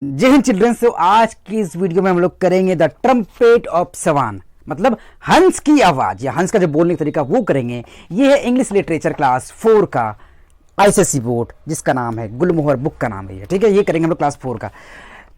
जय हिंद चिल्ड्रंस। तो आज की इस वीडियो में हम लोग करेंगे द ट्रम्पेट ऑफ सवान, मतलब हंस की आवाज या हंस का जो बोलने का तरीका वो करेंगे। ये है इंग्लिश लिटरेचर क्लास 4 का आईसीएसई बोर्ड, जिसका नाम है गुलमोहर बुक का नाम है, ठीक है। ये करेंगे हम लोग क्लास 4 का।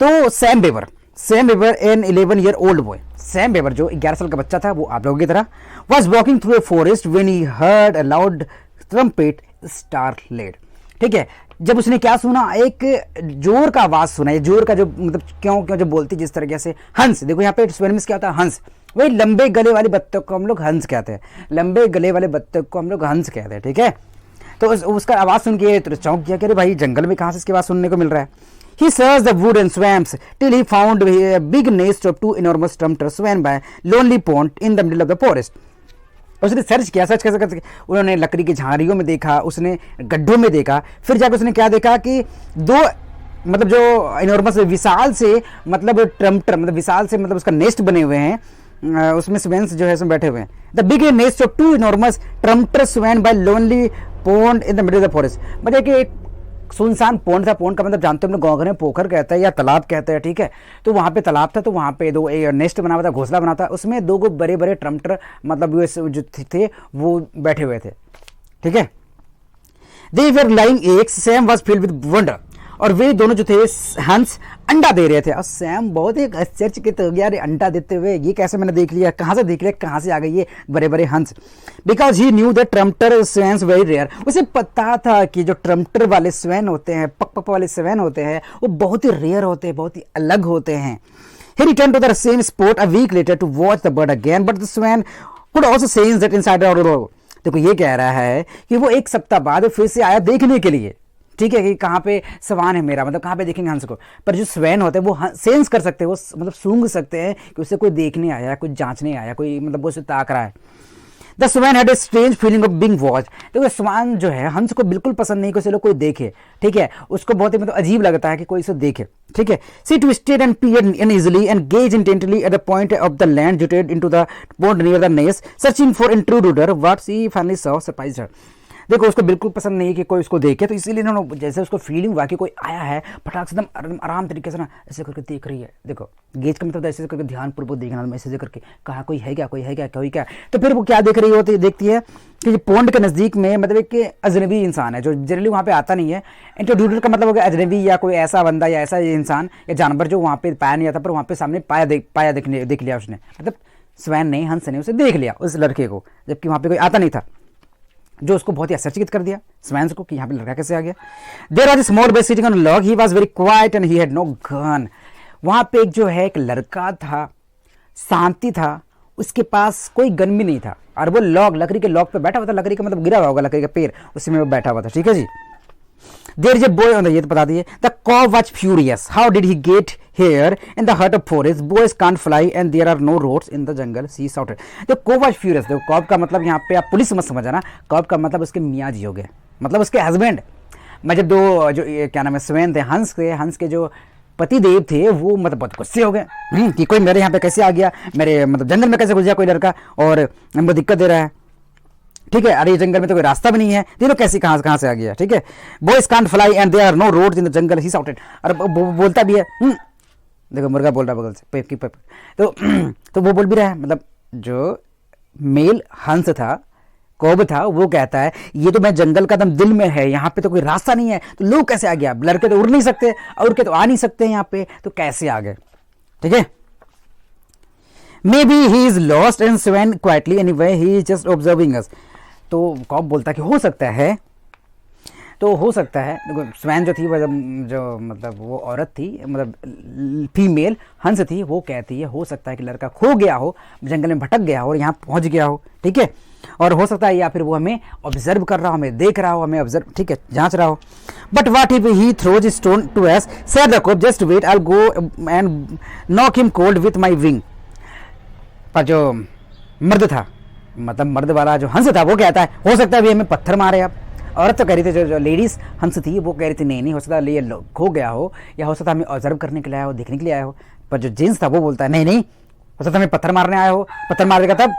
तो Sam Beaver an 11 year old boy, Sam Beaver जो 11 साल का बच्चा था, वो आप लोगों की तरह was walking through a forest when he heard a loud trumpet startled, ठीक है। जब उसने क्या सुना, एक जोर का आवाज सुना। ये जोर का जो मतलब क्यों जो बोलती जिस तरीके से हंस, देखो यहाँ पे स्वेनिम्स क्या होता है, हंस। वही लंबे गले वाली बत्तख को हम लोग हंस कहते हैं, लंबे गले वाले बत्तख को हम लोग हंस कहते हैं, ठीक है। तो उसका आवाज सुन के तो चौंक गया कि अरे भाई जंगल में कहाँ से इसकी आवाज सुनने को मिल रहा है। He searched the wood and swamps till he found a big nest of two enormous trumpets swam by lonely pond in the middle of the forest. उसने सर्च किया, सर्च कैसे करके उन्होंने लकड़ी की झाड़ियों में देखा, उसने गड्ढों में देखा, फिर जाकर उसने क्या देखा कि दो मतलब जो इनॉर्मस विशाल से मतलब ट्रम्पटर मतलब विशाल से मतलब उसका नेस्ट बने हुए हैं, उसमें स्वेन्स जो है उसमें बैठे हुए हैं। The big nest of two enormous trumpeter swan by lonely pond in the middle of the forest, मतलब कि एक सुनसान पौंड था। पौंड का मतलब जानते हो हम लोग गाँव घर में पोखर कहते हैं या तालाब कहते हैं, ठीक है। तो वहाँ पे तालाब था, तो वहाँ पे दो नेस्ट बना हुआ था, घोंसला बना था, उसमें दो बड़े बड़े ट्रम्पटर मतलब जो थे वो बैठे हुए थे, ठीक है। They were laying eggs, Sam was filled with wonder, और वे दोनों जो थे हंस अंडा दे रहे थे। और सैम बहुत ही आश्चर्यचकित हो गया, अरे अंडा देते हुए ये कैसे मैंने देख लिया, कहाँ से देख लिया, कहाँ से आ गई ये बड़े बड़े हंस। Because he knew the trumpeter swans very rare, उसे पता था कि जो ट्रम्पटर वाले स्वैन होते हैं, पक पक वाले स्वैन होते हैं, वो बहुत ही रेयर होते हैं, बहुत ही अलग होते हैं। He returned to the same spot a week later to watch the bird again, but the swan could also sense that inside the देखो ये कह रहा है कि वो एक सप्ताह बाद फिर से आया देखने के लिए, ठीक है, कि कहाँ पे सवान है मेरा, मतलब कहाँ पे देखेंगे हंस को। पर जो स्वैन होते हैं वो सेंस कर सकते हैं, वो मतलब सूंघ सकते हैं कि उसे कोई देखने आया, कोई जांचने आया, कोई मतलब वो उसे ताक रहा है। The swan had a strange feeling of being watched, देखो स्वान जो है हंस को बिल्कुल पसंद नहीं कि उसे लोग कोई देखे, ठीक है। उसको बहुत ही मतलब अजीब लगता है कि कोई इसे देखे, ठीक है। She twisted and peered uneasily and gaze intently at the point of the land jutted into the pond near the nest searching for intruder what she finally saw surprised her. देखो उसको बिल्कुल पसंद नहीं है कि कोई उसको देखे, तो इसीलिए इन्होंने जैसे उसको फीलिंग हुआ कि कोई आया है, फटाक से एकदम आराम तरीके से ना ऐसे करके देख रही है। देखो गेज का मतलब ऐसे करके ध्यानपूर्वक देखना, ऐसे करके कहा कोई है क्या, कोई है क्या, कोई क्या। तो फिर वो क्या देख रही होती देखती है कि पॉन्ड के नज़दीक में मतलब एक अजनबी इंसान है जो जनरली वहाँ पे आता नहीं है। इंट्रोड्यूसर का मतलब हो गया अजनबी या कोई ऐसा बंदा या ऐसा इंसान या जानवर जो वहाँ पे पाया नहीं जाता, पर वहाँ पे सामने देख लिया उसने, मतलब स्वैन ने, हंस ने उसे देख लिया उस लड़के को, जबकि वहाँ पे कोई आता नहीं था, जो उसको बहुत ही आश्चर्यचकित कर दिया स्वैन्स को कि यहाँ पे लड़का कैसे आ गया। There was a small boy sitting on a log, he was very quiet and he had no gun. वहाँ पे एक जो है एक लड़का था, शांति था, उसके पास कोई गन भी नहीं था, और वो लॉग लकड़ी के लॉग पे बैठा हुआ था, लकड़ी का मतलब गिरा हुआ होगा लकड़ी का पेड़, उसी में वो बैठा हुआ था, ठीक है जी। There is a boy on the, ये तो बता दिए। The cob was furious, how did he get here in the heart of forest, boys can't fly and there are no roads in the jungle, she shouted। तो cob was furious, देखो cob का मतलब यहाँ पे आप police मत समझना ना, कॉब का मतलब उसके मियाँ जी हो गए, मतलब उसके हस्बैंड। मतलब दो जो क्या नाम है स्वैन थे, हंस के जो पति देव थे, वो मतलब बहुत गुस्से हो गए कि कोई मेरे यहाँ पे कैसे आ गया, मेरे मतलब जंगल में कैसे घुस गया कोई लड़का और हमको दिक्कत दे रहा है, ठीक है। अरे जंगल में तो कोई रास्ता भी नहीं है, तीनों कैसे कहाँ से आ गया, ठीक है। Boys can't fly and there are no roads in the jungle, he shouted. और बोलता भी है, देखो मुर्गा बोल रहा बगल से पेप की पेप, तो वो बोल भी रहा है, मतलब जो मेल हंस था, कौब था, वो कहता है ये तो मैं जंगल का दम दिल में है, यहाँ पे तो कोई रास्ता नहीं है, तो लोग कैसे आ गया, लड़के तो उड़ नहीं सकते, उड़ के तो आ नहीं सकते यहाँ पे, तो कैसे आ गए, ठीक है। Maybe he is lost and swan quietly anyway he is just observing us. तो कौब बोलता कि हो सकता है, तो हो सकता है, देखो स्वैन जो थी वो जो मतलब वो औरत थी, मतलब फीमेल हंस थी, वो कहती है हो सकता है कि लड़का खो गया हो, जंगल में भटक गया हो और यहाँ पहुँच गया हो, ठीक है। और हो सकता है या फिर वो हमें ऑब्जर्व कर रहा हो, हमें देख रहा हो, हमें ऑब्जर्व, ठीक है, जांच रहा हो। But what if he throws stone to us, said the cob, just wait I will go and knock him cold with my wing. पर जो मर्द था, मतलब मर्द वाला जो हंस था, वो कहता है हो सकता है अभी हमें पत्थर मारे। अब औरत तो कह रही थी, जो लेडीज हंस थी वो कह रही थी नहीं हो सकता ये खो गया हो, या हो सकता हमें ऑब्जर्व करने के लिए आया हो, देखने के लिए आया हो। पर जो जेंट्स था वो बोलता है नहीं हो सकता हमें पत्थर मारने आया हो, पत्थर मार देगा तब,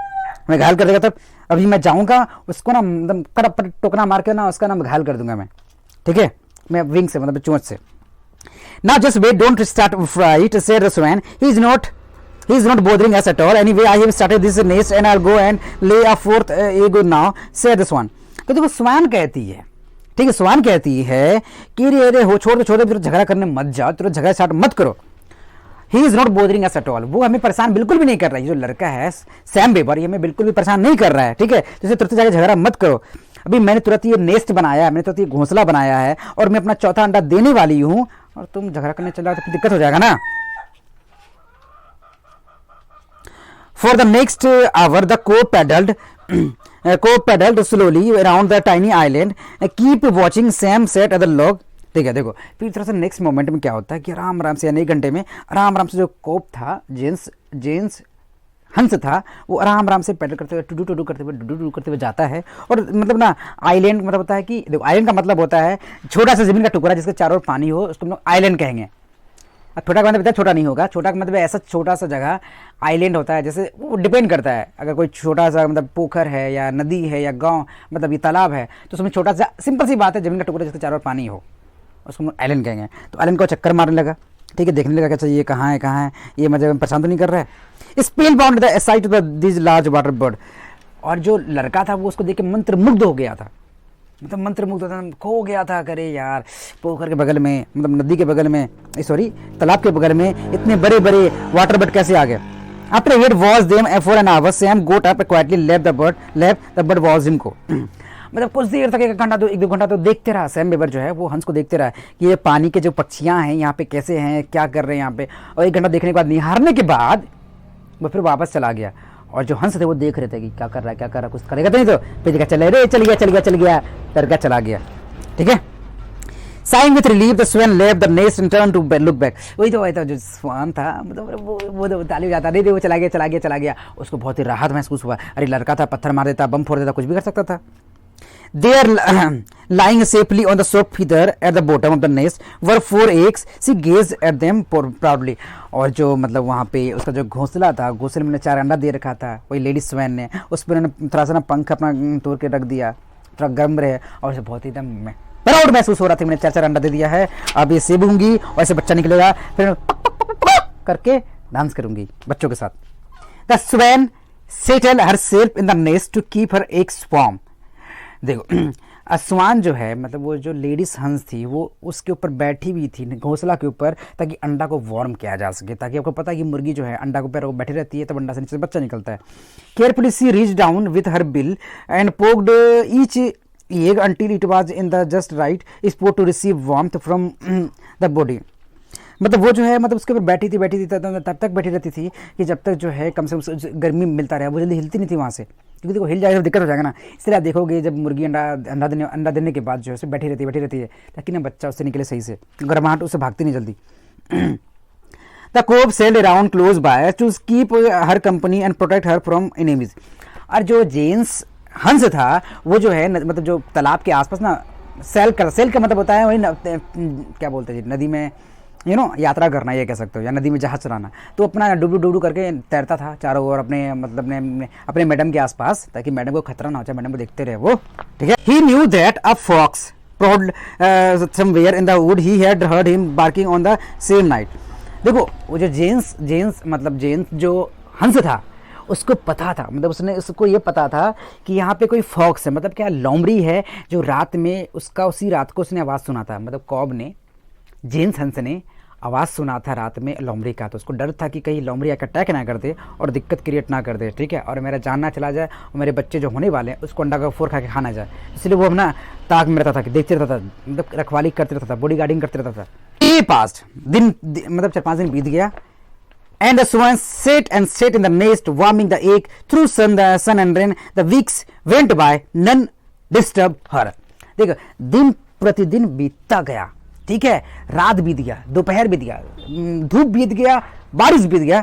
हमें घायल कर देगा तब, अभी मैं जाऊँगा उसको ना मतलब टोकना मार के ना उसका ना घायल कर दूंगा मैं, ठीक है, मैं विंग से मतलब चोंच से। Now just wait, don't start fright, said the swan. He is not bothering us at all. Anyway, I have started this nest and I'll go and lay a fourth egg now, said the swan. तो देखो स्वान कहती है, ठीक है, स्वान कहती है कि अरे हो छोड़ दो, झगड़ा करने मत जाओ, तुरंत झगड़ा स्टार्ट मत करो. He is not bothering us at all. वो हमें परेशान बिल्कुल भी नहीं कर रहा है. जो लड़का है सैम बेबर, ये हमें बिल्कुल भी परेशान नहीं कर रहा है, ठीक है. तो तुरंत जाकर झगड़ा मत करो. अभी मैंने तुरंत ये नेस्ट बनाया है, मैंने तुरंत ये घोंसला बनाया है और मैं अपना चौथा अंडा देने वाली हूं और तुम झगड़ा करने चल रहा तो दिक्कत हो जाएगा ना. For the next hour the cob paddled slowly around the tiny island, keep watching Sam sat other log. ठीक है, देखो फिर थोड़ा सा नेक्स्ट मोमेंट में क्या होता है कि आराम आराम से यानी 1 घंटे में आराम से जो कोप था, जेंस हंस था, वो आराम आराम से पैडल करते हुए टुडू करते हुए जाता है. और मतलब ना आइलैंड मतलब होता है कि देखो आइलैंड का मतलब होता है छोटा सा जमीन का टुकड़ा जिसके चारों ओर पानी हो, उसको हम लोग आइलैंड कहेंगे. अब छोटा का मतलब छोटा नहीं होगा, छोटा का मतलब ऐसा छोटा सा जगह आइलैंड होता है. जैसे वो डिपेंड करता है, अगर कोई छोटा सा मतलब पोखर है या नदी है या गांव मतलब ये तालाब है तो उसमें छोटा सा सिंपल सी बात है जमीन का टुकड़ा जिसके चारों ओर पानी हो, उसको हम आइलैंड कहेंगे. तो आइलैंड को चक्कर मारने लगा, ठीक है, देखने लगा क्या चाहिए, कहाँ है, ये मतलब परेशान तो नहीं कर रहा है. Spell bound the site of this large water bird. और जो लड़का था वो उसको देख के मंत्रमुग्ध हो गया था, मतलब मंत्रमुग्ध था, खो गया था. करे यार, पोखर के बगल में मतलब नदी के बगल में, सॉरी तालाब के बगल में इतने बड़े बड़े वाटर बर्ड कैसे आ गए. After he had watched them for an hour, Sam goat up quietly left the bird watch him को. मतलब कुछ देर तक 1-2 घंटा तो देखते रहा सैम बेबर जो है वो हंस को देखते रहा कि ये पानी के जो पक्षियाँ हैं यहाँ पे कैसे हैं, क्या कर रहे हैं यहाँ पे. और 1 घंटा देखने के बाद, निहारने के बाद वो फिर वापस चला गया. और जो हंस थे वो देख रहे थे कि क्या कर रहा है, कुछ करेगा तो नहीं. तो फिर देखा चल गया, डर गया, चला गया. ठीक है. Sighing with relief, the swan left the nest and turned to look back. वही तो जो स्वान था मतलब वो ताली जाता नहीं, वो चला गया. उसको बहुत ही राहत महसूस हुआ. अरे लड़का था, पत्थर मार देता, बम फोड़ देता, कुछ भी कर सकता था. They are lying safely on the soft feather at the bottom of the nest were 4 eggs. She gazed at them proudly. और जो मतलब वहाँ पे उसका जो घोंसला था, घोंसले में 4 अंडा दे रखा था वही लेडी स्वैन ने, उस पर उन्होंने थोड़ा सा ना पंख अपना तोड़ के रख दिया, थोड़ा गर्म रहे. और उसे बहुत ही एकदम प्राउड महसूस हो रहा था, मैंने 4 अंडा दे दिया है, अब ये सेबूंगी और ऐसे बच्चा निकलेगा, फिर करके डांस करूंगी बच्चों के साथ. The swan settle herself in the nest to keep her eggs warm. देखो स्वान जो है मतलब वो जो लेडीज हंस थी वो उसके ऊपर बैठी हुई थी घोंसला के ऊपर, ताकि अंडा को वार्म किया जा सके. ताकि आपको पता है कि मुर्गी जो है अंडा के ऊपर बैठी रहती है तब अंडा से नीचे बच्चा निकलता है. Carefully she reach down with her bill and poked each egg until it was in the just right spot to receive warmth from the body. मतलब वो जो है मतलब उसके ऊपर बैठी थी तब तक बैठी रहती थी कि जब तक जो है कम से कम गर्मी मिलता रहा. वो जल्दी हिलती नहीं थी वहाँ से, क्योंकि देखो हिल जाएगा तो दिक्कत हो जाएगा ना. इसलिए आप देखोगे जब मुर्गी अंडा देने के बाद जो है बैठी रहती है ताकि ना बच्चा उससे निकले सही से, गर्माहट उससे भागती नहीं जल्दी. The cob sailed around close by to keep her company and protect her from enemies. और जो जेंस हंस था वो जो है मतलब जो तालाब के आसपास ना सेल का मतलब होता है वही क्या बोलते हैं नदी में यात्रा करना, ये कह सकते हो, या नदी में जहाज चलाना. तो अपना डुबडू करके तैरता था चारों ओर अपने मतलब अपने मैडम के आसपास, ताकि मैडम को खतरा ना हो, चाहे मैडम को देखते रहे वो. ठीक है. He knew that a fox prowled somewhere in the wood. He had heard him barking on the same night. देखो वो जो जेंस जो हंस था उसको पता था, मतलब उसको ये पता था कि यहाँ पे कोई फॉक्स है, मतलब क्या लोमड़ी है जो रात में उसी रात को उसने आवाज़ सुना था. मतलब कॉब ने, जेंस हंस ने आवाज़ सुना था रात में लोमड़ी का. तो उसको डर था कि कहीं लोमड़ी आकर अटैक ना कर दे और दिक्कत क्रिएट ना कर दे. ठीक है. और मेरा जान ना चला जाए और मेरे बच्चे जो होने वाले हैं उसको अंडा का फोर खा के खाना जाए. इसलिए वो अपना ताक में रहता था, कि देखते रहता था, मतलब रखवाली करते रहता था, बॉडी गार्डिंग करते रहता था. ये पास्ट दिन मतलब 4-5 दिन बीत गया. And the swan sat in the nest, warming the egg through sun and rain. The weeks went by, none disturbed her. देखो दिन प्रतिदिन बीतता गया. ठीक है. रात बीत गया, दोपहर बीत गया, धूप बीत गया, बारिश बीत गया,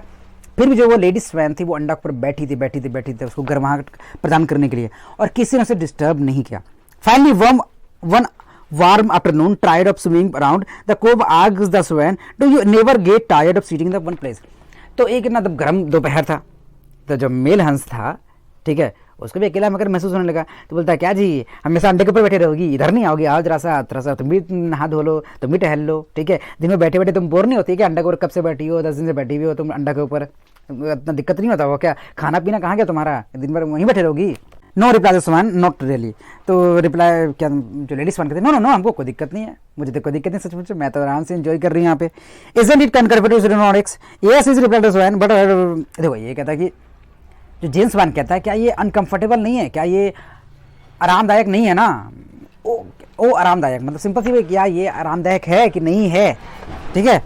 फिर भी जो वो लेडी स्वैन थी वो अंडा पर बैठी थी उसको गर्माहट प्रदान करने के लिए, और किसी ने उसे डिस्टर्ब नहीं किया. Finally one warm afternoon, tired of swimming around, the cob asked the swan, do you never get tired of sitting in the one place? तो एक ना गर्म दोपहर था, तो जो मेल हंस था, ठीक है, उसको भी अकेला मगर महसूस होने लगा। तो बोलता है क्या जी हमेशा अंडे के ऊपर बैठे रहोगी, इधर नहीं आओगी, आओ थोड़ा सा तुम भी नहा धो लो, तुम भी टहल लो, ठीक है। दिन में बैठे बैठे तुम बोर नहीं होती कि अंडा के ऊपर कब से बैठी हो, 10 दिन से बैठी हुई हो तुम अंडा के ऊपर, इतना दिक्कत नहीं होता वो क्या, खाना पीना कहाँ गया तुम्हारा, दिन भर वहीं बैठे रहोगी। No reply Suman, not really. तो रिप्लाई क्या जो लेडीज वन कहते हैं, नो नो नो हमको कोई दिक्कत नहीं है, मुझे तो कोई दिक्कत नहीं, सच मैं तो आराम से एंजॉय कर रही हूँ यहाँ पे। Isn't it comfortable to not yes is reply to Suman but देखो ये कहता है कि जो जेम्स वन कहता है क्या ये अनकंफर्टेबल नहीं है, क्या ये आरामदायक नहीं है ना, ओ आरामदायक मतलब सिंपल सी क्या ये आरामदायक है कि नहीं है, ठीक है।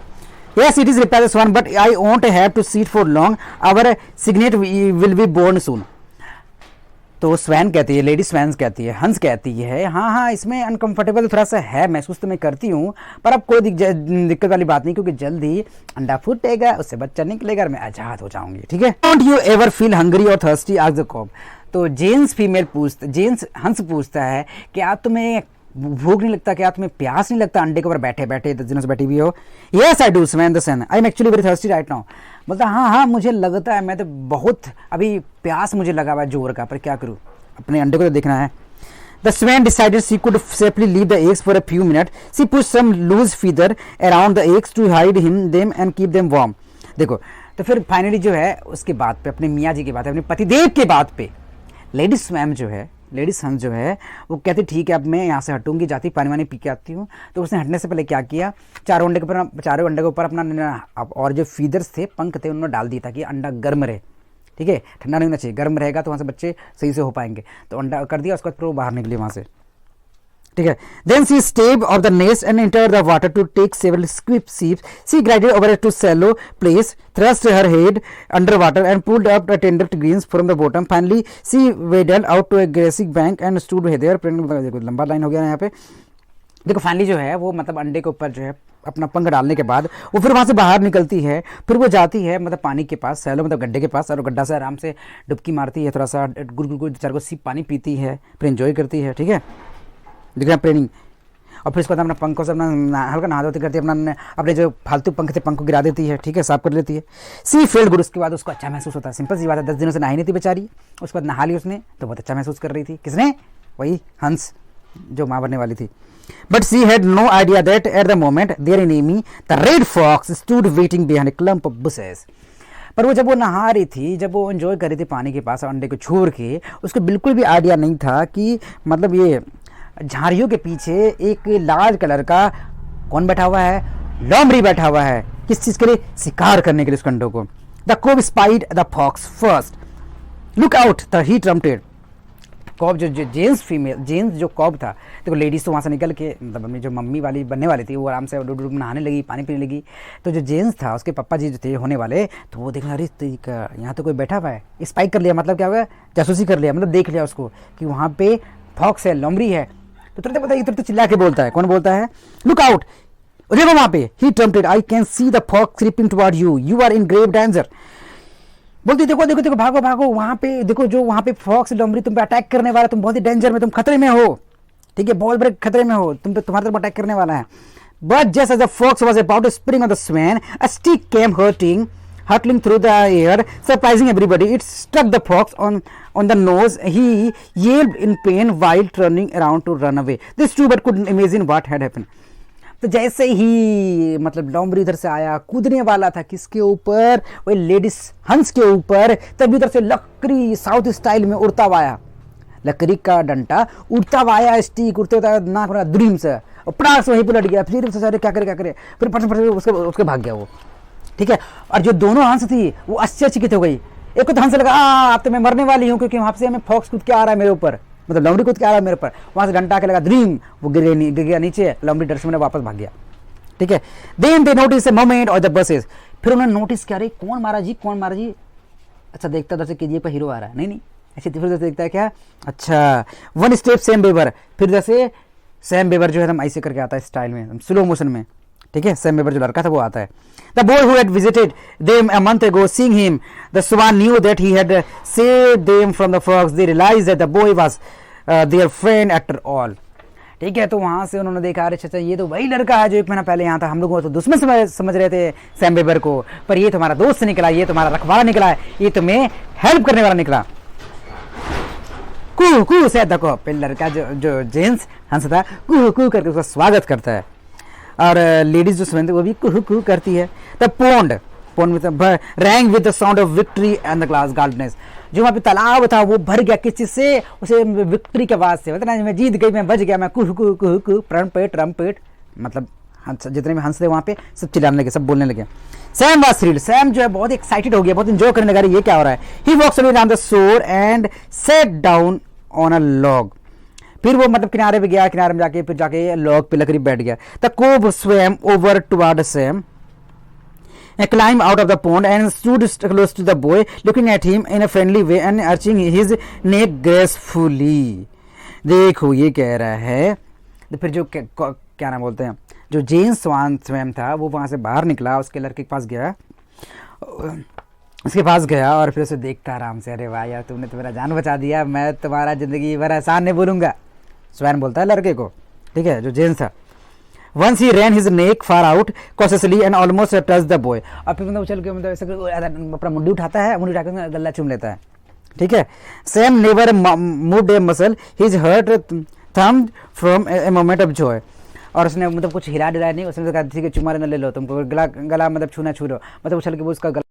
Yes it is reply this one but I won't have to sit for long, our cygnet will be born soon. तो स्वैन कहती है, लेडी स्वैन कहती है, हंस कहती है हाँ इसमें अनकंफर्टेबल थोड़ा सा है, महसूस तो मैं करती हूँ, पर अब कोई दिक्कत वाली बात नहीं, क्योंकि जल्द ही अंडा फूटेगा, उससे बच्चा निकलेगा और मैं आजाद हो जाऊंगी, ठीक है। Don't you ever feel hungry और थर्स्टी आस्क्ड द कॉब। तो जेन्स हंस पूछता है क्या तुम्हें भूख नहीं लगता, क्या तुम्हें प्यास नहीं लगता अंडे के ऊपर बैठे बैठे 10 दिनों से बैठी हुई हो। Yes I do swan the sun, I am actually very thirsty right now. बोलता हाँ मुझे लगता है, मैं तो बहुत अभी प्यास मुझे लगा हुआ है जोर का, पर क्या करूँ, अपने अंडे को तो देखना है। The swan decided she could safely leave the eggs for a few minutes. She pushed some loose feather around the eggs to hide them and keep them warm. देखो तो फिर फाइनली जो है उसके बाद पे अपने मियाँ जी की बात है, अपने पतिदेव के बात पे लेडीज हंस जो है वो कहती ठीक है अब मैं यहाँ से हटूंगी, जाती पानी वानी पी के आती हूँ। तो उसने हटने से पहले क्या किया, चारों अंडे के ऊपर अपना और जो फीदर्स थे, पंख थे, उन्होंने डाल दिया ताकि अंडा गर्म रहे, ठीक है, ठंडा नहीं होना चाहिए, गर्म रहेगा तो वहाँ से बच्चे सही से हो पाएंगे। तो अंडा कर दिया, उसके बाद फिर वो बाहर निकली वहाँ से, ठीक है। Then she step off the nest and enter the water to take several स्क्विप sips, she glided over to shallow place, thrust her head under water and pulled up the tender greens from the bottom, finally she waddle out to a grassy bank and stood there. देखो लंबा line हो गया यहाँ पे। देखो finally जो है वो मतलब अंडे के ऊपर जो है अपना पंख डालने के बाद वो फिर वहाँ से बाहर निकलती है, फिर वो जाती है मतलब पानी के पास, सैलो मतलब गड्ढे के पास, और गड्ढा से आराम से डुबकी मारती है, थोड़ा सा गुड़ 4 सीप पानी पीती है, फिर एंजॉय करती है, ठीक है, दिख रहा ट्रेनिंग। और फिर उसके बाद अपना पंखों से अपना हल्का नहा धोती करती है, अपने जो फालतू पंख थे पंख को गिरा देती है, ठीक है, साफ कर लेती है। सी फील्ड गुड, उसके बाद उसको अच्छा महसूस होता है, सिंपल सी बात है, 10 दिनों से नहाई नहीं थी बेचारी, उसके बाद नहा ली उसने तो बहुत अच्छा महसूस कर रही थी। किसने? वही हंस जो माँ बनने वाली थी। But she had no idea that at the moment their enemy, the red fox, stood waiting behind a clump of bushes. पर वो जब वो नहा रही थी, जब वो एंजॉय कर रही थी पानी के पास अंडे को छोड़ के, उसको बिल्कुल भी आइडिया नहीं था कि मतलब ये झाड़ियों के पीछे एक लाल कलर का कौन बैठा हुआ है, लोमड़ी बैठा हुआ है। किस चीज़ के लिए? शिकार करने के लिए उस अंडों को। The cob spied the fox first, look out the he trumpeted. Cob जो जेन्स जो कॉब था, देखो लेडीज़ तो वहाँ से निकल के मतलब अपनी जो मम्मी वाली बनने वाली थी वो आराम से डूब नहाने लगी, पानी पीने लगी। तो जो जेन्स था उसके पापा जी जो थे होने वाले, तो वो देखना अरे यहाँ तो कोई बैठा हुआ है, स्पाइक कर लिया, मतलब क्या हुआ, जासूसी कर लिया, मतलब देख लिया उसको कि वहाँ पे फॉक्स है, लोमड़ी है। तो तुरंत पता है, तुरंत चिल्ला के बोलता है, कौन बोलता है? लुक आउट, देखो वहाँ पे, he trumpeted, I can see the fox creeping toward you, you are in grave danger. बोलती देखो देखो देखो, भागो भागो, वहाँ पे देखो, जो वहाँ पे फॉक्स लोमड़ी तुम पे अटैक करने वाला, तुम बहुत ही डेंजर में, तुम खतरे में हो, ठीक है, बहुत बड़े खतरे में हो, तुम पे तुम्हारे तरफ अटैक करने वाला है। But just as the fox was about to spring on the swan, a stick came hurtling through the air, surprising everybody. It struck the fox on the nose. He yelped in pain while turning around to run away. This two but couldn't imagine what had happened. तो जैसे ही मतलब लोमड़ी इधर से आया, कूदने वाला था किसके ऊपर? वही लेडीज हंस के ऊपर। तभी उधर से लकड़ी साउथ स्टाइल में उड़ता हुआ आया, लकड़ी का डंडा उड़ता हुआ आया, स्टिक उड़ते हुआ नाक बना द्रीम से, और पटाख से वहीं पलट गया। फिर सारे क्या करे, फिर फट उसके भाग गया वो, ठीक है। और जो दोनों हंस थी वो आश्चर्यचकित हो गई। एक को तो हंस लगा अब तो मैं मरने वाली हूँ, क्योंकि वहाँ से हमें फॉक्स कूद के आ रहा है मेरे ऊपर, मतलब लोमड़ी कूद के आ रहा है मेरे ऊपर। वहाँ से डंडा के लगा ड्रीम, वो गिर गया नीचे, लोमड़ी डर से मैंने वापस भाग गया, ठीक है। Then they notice a moment और द बसेस, फिर उन्होंने नोटिस किया, अरे कौन मारा जी, कौन मारा जी। अच्छा देखता उधर से केजीएफ पर हीरो आ रहा है, नहीं ऐसे फिर देखता है क्या, अच्छा वन स्टेप सैम बेबर, फिर जैसे सैम बेबर जो है हम ऐसे करके आता है स्टाइल में, स्लो मोशन में, ठीक है। सैम बेबर जो लड़का था वो आता है। The boy who had visited them a month ago, seeing him, the swan knew that he had saved them from the frogs. They realized that the boy was their friend after all. ठीक है, तो वहाँ से उन्होंने देखा, अरे अच्छा ये तो वही लड़का है जो 1 महीना पहले यहाँ था, हम लोग तो दुश्मन समझ रहे थे सैम बेबर को, पर ये तुम्हारा दोस्त निकला, ये तुम्हारा रखवाला निकला है, ये तुम्हें हेल्प करने वाला निकला। कू कू से देखो फिर लड़का जो जेंट्स हंस था कू कू करके उसका स्वागत करता है, और लेडीज जो स्वयं वो भी कू कू करती है। The pond rang with the sound of victory and the glass gardens, जो वहाँ पे तालाब था वो भर गया किस चीज से, उसे विक्ट्री के आवाज से, मतलब मैं जीत गई, मैं बच गया, मैं कुह कुह कुह कुह ट्रम्पेट, मतलब जितने भी हंस थे वहाँ पे सब चिल्लाने लगे, सब बोलने लगे। सैम वाज थ्रिल्ड, सैम जो है बहुत एक्साइटेड हो गया, बहुत एंजॉय करने लगा, ये क्या हो रहा है। He walks away around the shore and set down on a log, फिर वो मतलब किनारे पे गया, किनारे में जाके फिर जाके लॉग पे लकड़ी बैठ गया। The cob swam over toward Sam, climbed out of the pond and stood close to the boy, looking at him in a friendly way and arching his neck gracefully। देखो ये कह रहा है, तो फिर जो क्या नाम बोलते हैं, जो जेम्स स्वैम था वो वहाँ से बाहर निकला, उसके लड़के के पास गया, उसके पास गया और फिर उसे देखता आराम से, अरे वाह यार तुमने तो मेरा जान बचा दिया, मैं तुम्हारा ज़िंदगी भर एहसान नहीं भूलूंगा, स्वैम बोलता है लड़के को, ठीक है, जो जेम्स था। Once he ran his neck far out cautiously and almost touched the boy, और फिर मतलब उछल के मतलब ऐसे अपना मुंडी उठाता है, मुंडी उठाकर गला चूम लेता है, ठीक है। Sam never moved a muscle, his heart thumped from a moment of joy, और उसने मतलब कुछ हिला डुलाया नहीं, उसने कहा ठीक है चुमा लेना ले लो तुमको, गला मतलब छूना छू लो, मतलब उछल के वो उसका